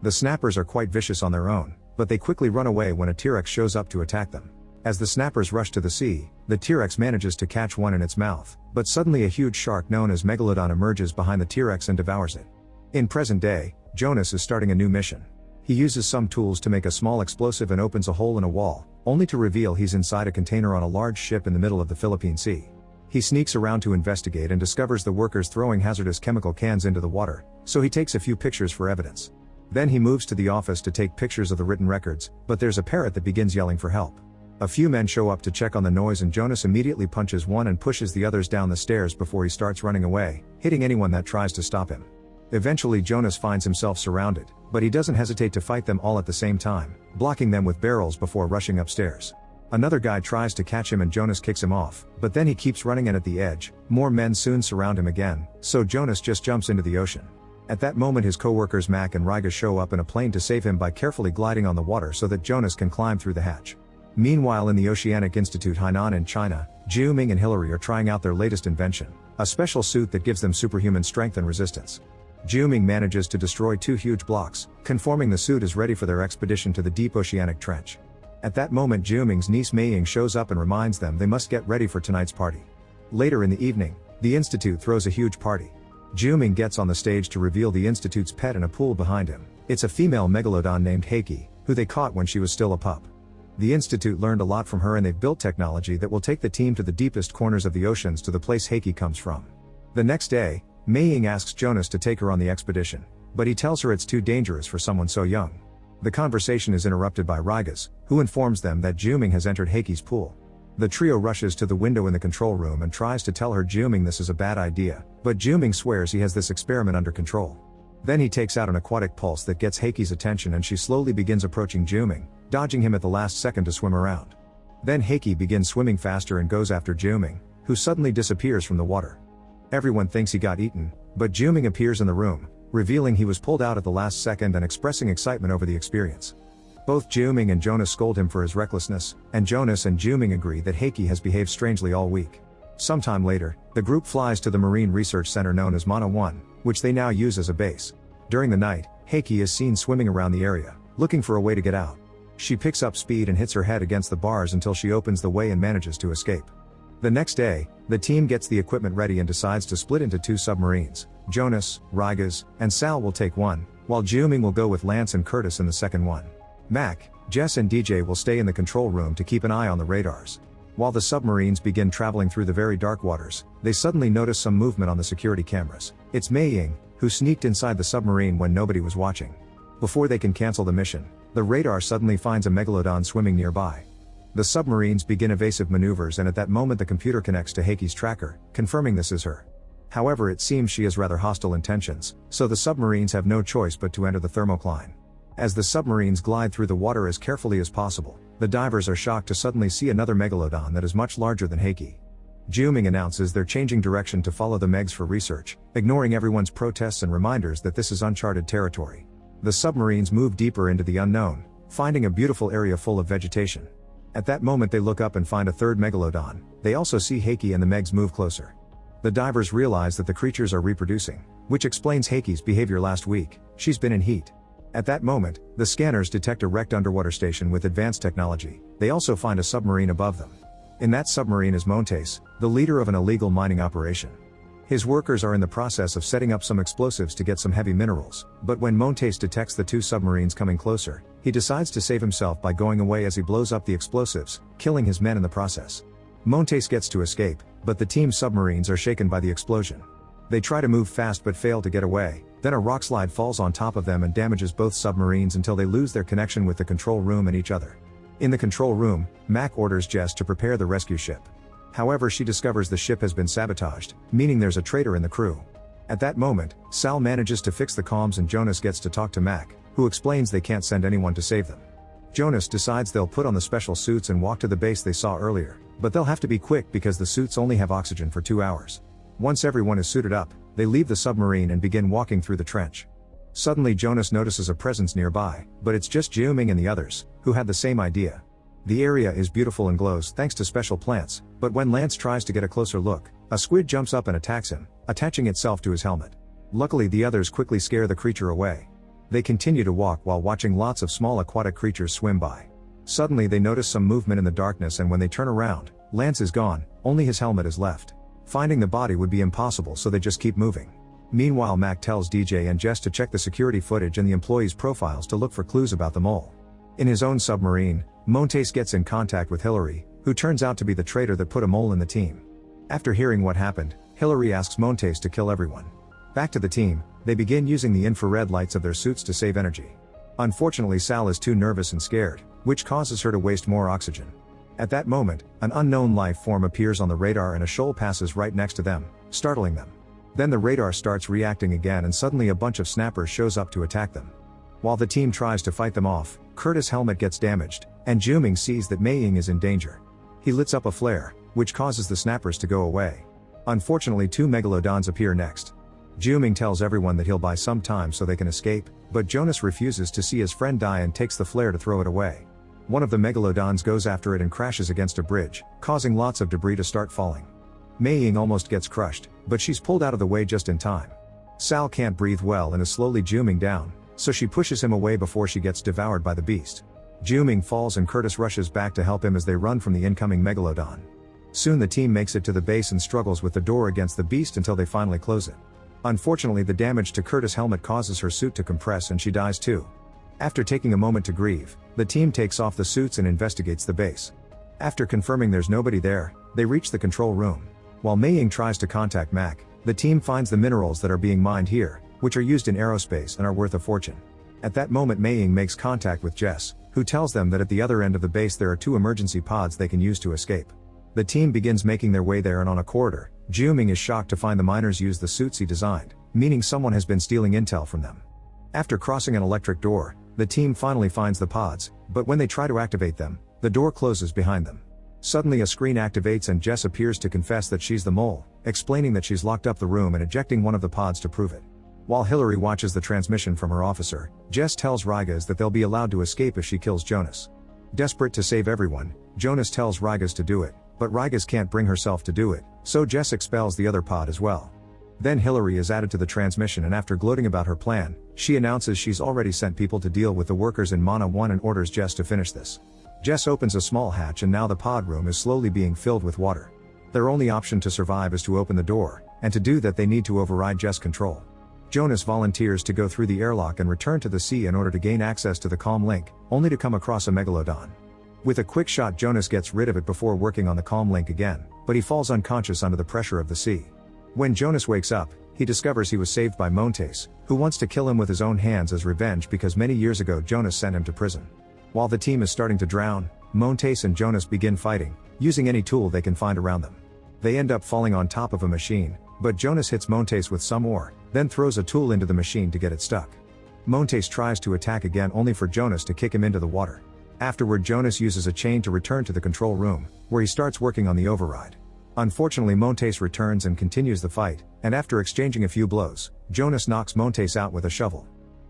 The snappers are quite vicious on their own, but they quickly run away when a T-Rex shows up to attack them. As the snappers rush to the sea, the T-Rex manages to catch one in its mouth, but suddenly a huge shark known as megalodon emerges behind the T-Rex and devours it. In present day, Jonas is starting a new mission. He uses some tools to make a small explosive and opens a hole in a wall, only to reveal he's inside a container on a large ship in the middle of the Philippine Sea. He sneaks around to investigate and discovers the workers throwing hazardous chemical cans into the water, so he takes a few pictures for evidence. Then he moves to the office to take pictures of the written records, but there's a parrot that begins yelling for help. A few men show up to check on the noise and Jonas immediately punches one and pushes the others down the stairs before he starts running away, hitting anyone that tries to stop him. Eventually Jonas finds himself surrounded, but he doesn't hesitate to fight them all at the same time, blocking them with barrels before rushing upstairs. Another guy tries to catch him and Jonas kicks him off, but then he keeps running and at the edge, more men soon surround him again, so Jonas just jumps into the ocean. At that moment his co-workers Mac and Riga show up in a plane to save him by carefully gliding on the water so that Jonas can climb through the hatch. Meanwhile in the Oceanic Institute Hainan in China, Jiu Ming and Hillary are trying out their latest invention, a special suit that gives them superhuman strength and resistance. Jiu Ming manages to destroy 2 huge blocks, confirming the suit is ready for their expedition to the deep oceanic trench. At that moment Jiu Ming's niece Mei Ying shows up and reminds them they must get ready for tonight's party. Later in the evening, the Institute throws a huge party. Jiu Ming gets on the stage to reveal the Institute's pet in a pool behind him. It's a female megalodon named Heiki, who they caught when she was still a pup. The Institute learned a lot from her and they've built technology that will take the team to the deepest corners of the oceans to the place Heiki comes from. The next day, Mei Ying asks Jonas to take her on the expedition, but he tells her it's too dangerous for someone so young. The conversation is interrupted by Rigas, who informs them that Jiu Ming has entered Heiki's pool. The trio rushes to the window in the control room and tries to tell her Jiu Ming this is a bad idea, but Jiu Ming swears he has this experiment under control. Then he takes out an aquatic pulse that gets Heiki's attention and she slowly begins approaching Jiu Ming, dodging him at the last second to swim around. Then Heiki begins swimming faster and goes after Jiu Ming, who suddenly disappears from the water. Everyone thinks he got eaten, but Jiu Ming appears in the room, revealing he was pulled out at the last second and expressing excitement over the experience. Both Jiu Ming and Jonas scold him for his recklessness, and Jonas and Jiu Ming agree that Heiki has behaved strangely all week. Sometime later, the group flies to the Marine Research Center known as Mana 1, which they now use as a base. During the night, Heiki is seen swimming around the area, looking for a way to get out. She picks up speed and hits her head against the bars until she opens the way and manages to escape. The next day, the team gets the equipment ready and decides to split into 2 submarines. Jonas, Rigas, and Sal will take one, while Jiu Ming will go with Lance and Curtis in the second one. Mac, Jess and DJ will stay in the control room to keep an eye on the radars. While the submarines begin traveling through the very dark waters, they suddenly notice some movement on the security cameras. It's Mei Ying, who sneaked inside the submarine when nobody was watching. Before they can cancel the mission, the radar suddenly finds a megalodon swimming nearby. The submarines begin evasive maneuvers and at that moment the computer connects to Heiki's tracker, confirming this is her. However, it seems she has rather hostile intentions, so the submarines have no choice but to enter the thermocline. As the submarines glide through the water as carefully as possible, the divers are shocked to suddenly see another megalodon that is much larger than Heiki. Jiu Ming announces they're changing direction to follow the Megs for research, ignoring everyone's protests and reminders that this is uncharted territory. The submarines move deeper into the unknown, finding a beautiful area full of vegetation. At that moment they look up and find a third megalodon. They also see Heiki and the Megs move closer. The divers realize that the creatures are reproducing, which explains Heiki's behavior last week. She's been in heat. At that moment, the scanners detect a wrecked underwater station with advanced technology. They also find a submarine above them. In that submarine is Montes, the leader of an illegal mining operation. His workers are in the process of setting up some explosives to get some heavy minerals, but when Montes detects the 2 submarines coming closer, he decides to save himself by going away as he blows up the explosives, killing his men in the process. Montes gets to escape, but the team's submarines are shaken by the explosion. They try to move fast but fail to get away, then a rockslide falls on top of them and damages both submarines until they lose their connection with the control room and each other. In the control room, Mac orders Jess to prepare the rescue ship. However, she discovers the ship has been sabotaged, meaning there's a traitor in the crew. At that moment, Sal manages to fix the comms and Jonas gets to talk to Mac, who explains they can't send anyone to save them. Jonas decides they'll put on the special suits and walk to the base they saw earlier, but they'll have to be quick because the suits only have oxygen for 2 hours. Once everyone is suited up, they leave the submarine and begin walking through the trench. Suddenly Jonas notices a presence nearby, but it's just Jiu Ming and the others, who had the same idea. The area is beautiful and glows thanks to special plants, but when Lance tries to get a closer look, a squid jumps up and attacks him, attaching itself to his helmet. Luckily the others quickly scare the creature away. They continue to walk while watching lots of small aquatic creatures swim by. Suddenly they notice some movement in the darkness, and when they turn around, Lance is gone, only his helmet is left. Finding the body would be impossible, so they just keep moving. Meanwhile, Mac tells DJ and Jess to check the security footage and the employees' profiles to look for clues about the mole. In his own submarine, Montes gets in contact with Hillary, who turns out to be the traitor that put a mole in the team. After hearing what happened, Hillary asks Montes to kill everyone. Back to the team, they begin using the infrared lights of their suits to save energy. Unfortunately, Sal is too nervous and scared, which causes her to waste more oxygen. At that moment, an unknown life form appears on the radar and a shoal passes right next to them, startling them. Then the radar starts reacting again, and suddenly a bunch of snappers shows up to attack them. While the team tries to fight them off, Curtis' helmet gets damaged, and Juming sees that Mei Ying is in danger. He lights up a flare, which causes the snappers to go away. Unfortunately, 2 megalodons appear next. Juming tells everyone that he'll buy some time so they can escape, but Jonas refuses to see his friend die and takes the flare to throw it away. One of the megalodons goes after it and crashes against a bridge, causing lots of debris to start falling. Mei Ying almost gets crushed, but she's pulled out of the way just in time. Sal can't breathe well and is slowly Juming down, so she pushes him away before she gets devoured by the beast. Juming falls and Curtis rushes back to help him as they run from the incoming megalodon. Soon the team makes it to the base and struggles with the door against the beast until they finally close it. Unfortunately, the damage to Curtis' helmet causes her suit to compress and she dies too. After taking a moment to grieve, the team takes off the suits and investigates the base. After confirming there's nobody there, they reach the control room. While Mei Ying tries to contact Mac, the team finds the minerals that are being mined here, which are used in aerospace and are worth a fortune. At that moment, Mei Ying makes contact with Jess, who tells them that at the other end of the base there are 2 emergency pods they can use to escape. The team begins making their way there, and on a corridor, Juming is shocked to find the miners use the suits he designed, meaning someone has been stealing intel from them. After crossing an electric door, the team finally finds the pods, but when they try to activate them, the door closes behind them. Suddenly a screen activates and Jess appears to confess that she's the mole, explaining that she's locked up the room and ejecting one of the pods to prove it. While Hillary watches the transmission from her officer, Jess tells Rigas that they'll be allowed to escape if she kills Jonas. Desperate to save everyone, Jonas tells Rigas to do it, but Rigas can't bring herself to do it, so Jess expels the other pod as well. Then Hillary is added to the transmission, and after gloating about her plan, she announces she's already sent people to deal with the workers in Mana 1 and orders Jess to finish this. Jess opens a small hatch and now the pod room is slowly being filled with water. Their only option to survive is to open the door, and to do that they need to override Jess' control. Jonas volunteers to go through the airlock and return to the sea in order to gain access to the comm link, only to come across a megalodon. With a quick shot, Jonas gets rid of it before working on the comm link again, but he falls unconscious under the pressure of the sea. When Jonas wakes up, he discovers he was saved by Montes, who wants to kill him with his own hands as revenge because many years ago Jonas sent him to prison. While the team is starting to drown, Montes and Jonas begin fighting, using any tool they can find around them. They end up falling on top of a machine, but Jonas hits Montes with some ore, then throws a tool into the machine to get it stuck. Montes tries to attack again, only for Jonas to kick him into the water. Afterward, Jonas uses a chain to return to the control room, where he starts working on the override. Unfortunately, Montes returns and continues the fight, and after exchanging a few blows, Jonas knocks Montes out with a shovel.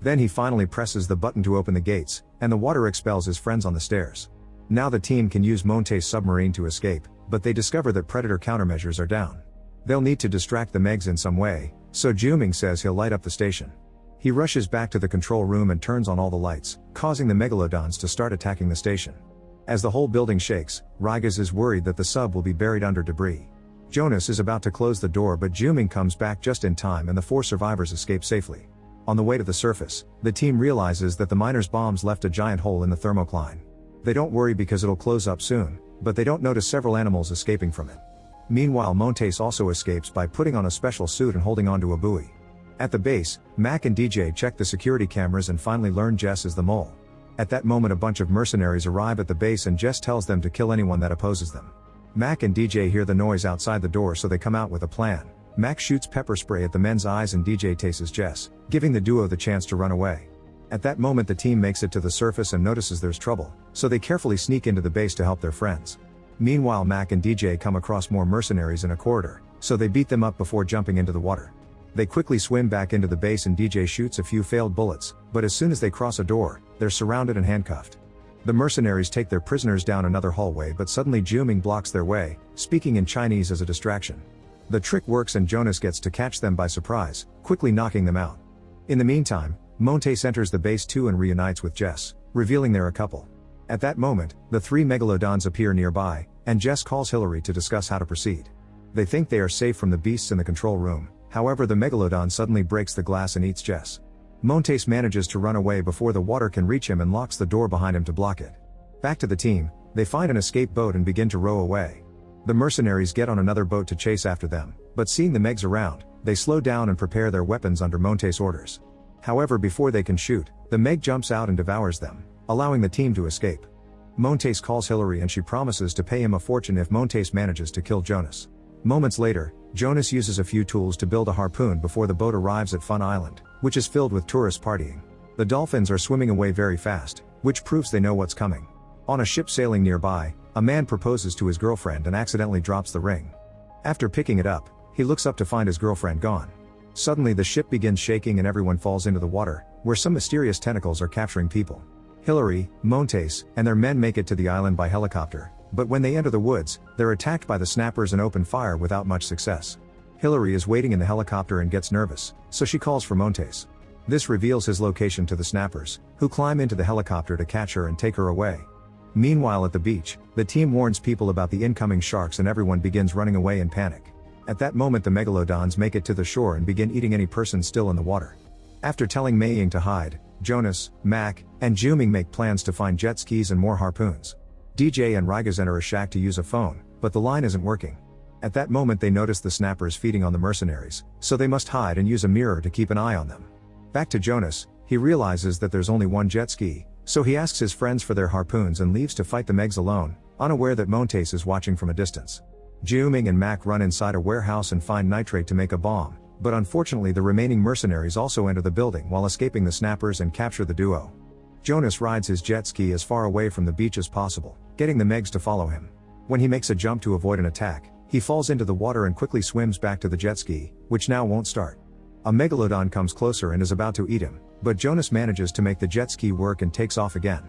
Then he finally presses the button to open the gates, and the water expels his friends on the stairs. Now the team can use Montes' submarine to escape, but they discover that Predator countermeasures are down. They'll need to distract the Megs in some way, so Juming says he'll light up the station. He rushes back to the control room and turns on all the lights, causing the megalodons to start attacking the station. As the whole building shakes, Rigas is worried that the sub will be buried under debris. Jonas is about to close the door, but Juming comes back just in time and the 4 survivors escape safely. On the way to the surface, the team realizes that the miners' bombs left a giant hole in the thermocline. They don't worry because it'll close up soon, but they don't notice several animals escaping from it. Meanwhile, Montes also escapes by putting on a special suit and holding onto a buoy. At the base, Mac and DJ check the security cameras and finally learn Jess is the mole. At that moment, a bunch of mercenaries arrive at the base and Jess tells them to kill anyone that opposes them. Mac and DJ hear the noise outside the door, so they come out with a plan. Mac shoots pepper spray at the men's eyes and DJ tases Jess, giving the duo the chance to run away. At that moment, the team makes it to the surface and notices there's trouble, so they carefully sneak into the base to help their friends. Meanwhile, Mac and DJ come across more mercenaries in a corridor, so they beat them up before jumping into the water. They quickly swim back into the base and DJ shoots a few failed bullets, but as soon as they cross a door, they're surrounded and handcuffed. The mercenaries take their prisoners down another hallway, but suddenly Juming blocks their way, speaking in Chinese as a distraction. The trick works and Jonas gets to catch them by surprise, quickly knocking them out. In the meantime, Montes enters the base too and reunites with Jess, revealing they're a couple. At that moment, the three megalodons appear nearby, and Jess calls Hillary to discuss how to proceed. They think they are safe from the beasts in the control room, however the megalodon suddenly breaks the glass and eats Jess. Montes manages to run away before the water can reach him and locks the door behind him to block it. Back to the team, they find an escape boat and begin to row away. The mercenaries get on another boat to chase after them, but seeing the Megs around, they slow down and prepare their weapons under Montes' orders. However, before they can shoot, the Meg jumps out and devours them, allowing the team to escape. Montes calls Hillary and she promises to pay him a fortune if Montes manages to kill Jonas. Moments later, Jonas uses a few tools to build a harpoon before the boat arrives at Fun Island, which is filled with tourists partying. The dolphins are swimming away very fast, which proves they know what's coming. On a ship sailing nearby, a man proposes to his girlfriend and accidentally drops the ring. After picking it up, he looks up to find his girlfriend gone. Suddenly the ship begins shaking and everyone falls into the water, where some mysterious tentacles are capturing people. Hillary, Montes, and their men make it to the island by helicopter, but when they enter the woods, they're attacked by the snappers and open fire without much success. Hillary is waiting in the helicopter and gets nervous, so she calls for Montes. This reveals his location to the snappers, who climb into the helicopter to catch her and take her away. Meanwhile at the beach, the team warns people about the incoming sharks and everyone begins running away in panic. At that moment the megalodons make it to the shore and begin eating any person still in the water. After telling Mei Ying to hide, Jonas, Mac, and Juming make plans to find jet skis and more harpoons. DJ and Rygas enter a shack to use a phone, but the line isn't working. At that moment they notice the snappers feeding on the mercenaries, so they must hide and use a mirror to keep an eye on them. Back to Jonas, he realizes that there's only one jet ski, so he asks his friends for their harpoons and leaves to fight the Megs alone, unaware that Montes is watching from a distance. Juming and Mac run inside a warehouse and find nitrate to make a bomb, but unfortunately the remaining mercenaries also enter the building while escaping the snappers and capture the duo. Jonas rides his jet ski as far away from the beach as possible, getting the Megs to follow him. When he makes a jump to avoid an attack, he falls into the water and quickly swims back to the jet ski, which now won't start. A megalodon comes closer and is about to eat him, but Jonas manages to make the jet ski work and takes off again.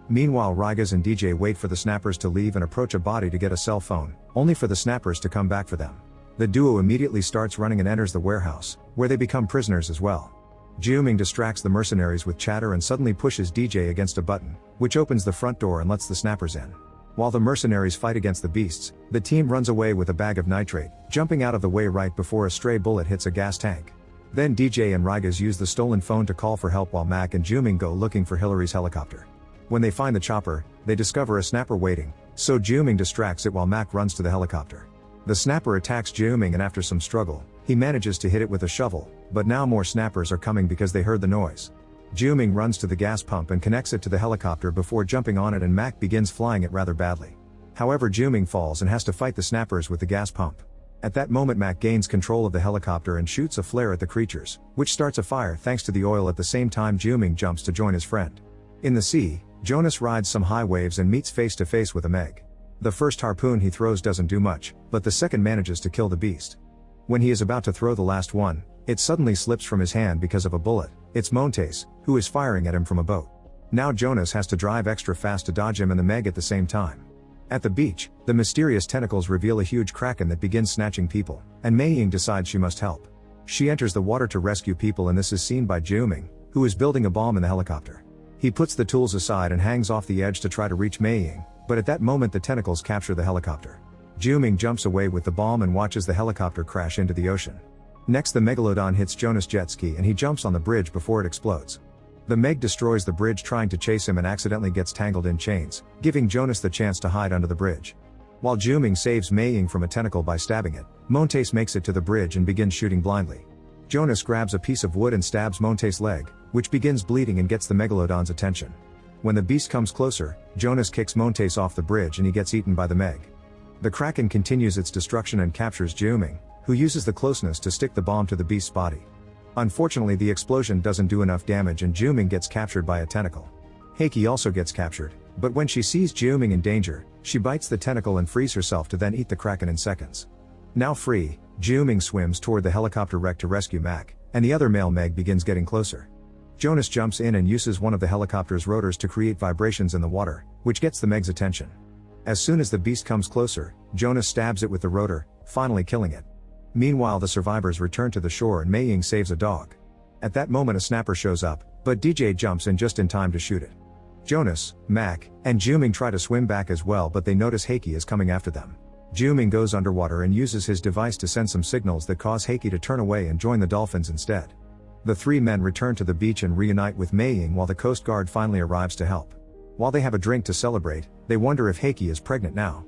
Meanwhile Rygas and DJ wait for the snappers to leave and approach a body to get a cell phone, only for the snappers to come back for them. The duo immediately starts running and enters the warehouse, where they become prisoners as well. Juming distracts the mercenaries with chatter and suddenly pushes DJ against a button, which opens the front door and lets the snappers in. While the mercenaries fight against the beasts, the team runs away with a bag of nitrate, jumping out of the way right before a stray bullet hits a gas tank. Then DJ and Rygas use the stolen phone to call for help while Mac and Juming go looking for Hillary's helicopter. When they find the chopper, they discover a snapper waiting, so Juming distracts it while Mac runs to the helicopter. The snapper attacks Juming and after some struggle, he manages to hit it with a shovel, but now more snappers are coming because they heard the noise. Juming runs to the gas pump and connects it to the helicopter before jumping on it and Mac begins flying it rather badly. However Juming falls and has to fight the snappers with the gas pump. At that moment Mac gains control of the helicopter and shoots a flare at the creatures, which starts a fire thanks to the oil. At the same time Juming jumps to join his friend. In the sea, Jonas rides some high waves and meets face to face with a Meg. The first harpoon he throws doesn't do much, but the second manages to kill the beast. When he is about to throw the last one, it suddenly slips from his hand because of a bullet. It's Montes, who is firing at him from a boat. Now Jonas has to drive extra fast to dodge him and the Meg at the same time. At the beach, the mysterious tentacles reveal a huge kraken that begins snatching people, and Mei Ying decides she must help. She enters the water to rescue people and this is seen by Juming, who is building a bomb in the helicopter. He puts the tools aside and hangs off the edge to try to reach Mei Ying, but at that moment the tentacles capture the helicopter. Juming jumps away with the bomb and watches the helicopter crash into the ocean. Next the megalodon hits Jonas' jet ski and he jumps on the bridge before it explodes. The Meg destroys the bridge trying to chase him and accidentally gets tangled in chains, giving Jonas the chance to hide under the bridge. While Juming saves Mei Ying from a tentacle by stabbing it, Montes makes it to the bridge and begins shooting blindly. Jonas grabs a piece of wood and stabs Montes' leg, which begins bleeding and gets the megalodon's attention. When the beast comes closer, Jonas kicks Montes off the bridge and he gets eaten by the Meg. The kraken continues its destruction and captures Juming, who uses the closeness to stick the bomb to the beast's body. Unfortunately the explosion doesn't do enough damage and Juming gets captured by a tentacle. Heiki also gets captured, but when she sees Juming in danger, she bites the tentacle and frees herself to then eat the kraken in seconds. Now free, Juming swims toward the helicopter wreck to rescue Mac, and the other male Meg begins getting closer. Jonas jumps in and uses one of the helicopter's rotors to create vibrations in the water, which gets the Meg's attention. As soon as the beast comes closer, Jonas stabs it with the rotor, finally killing it. Meanwhile the survivors return to the shore and Mei Ying saves a dog. At that moment a snapper shows up, but DJ jumps in just in time to shoot it. Jonas, Mac, and Juming try to swim back as well, but they notice Heiki is coming after them. Juming goes underwater and uses his device to send some signals that cause Heiki to turn away and join the dolphins instead. The three men return to the beach and reunite with Mei Ying while the Coast Guard finally arrives to help. While they have a drink to celebrate, they wonder if Heiki is pregnant now.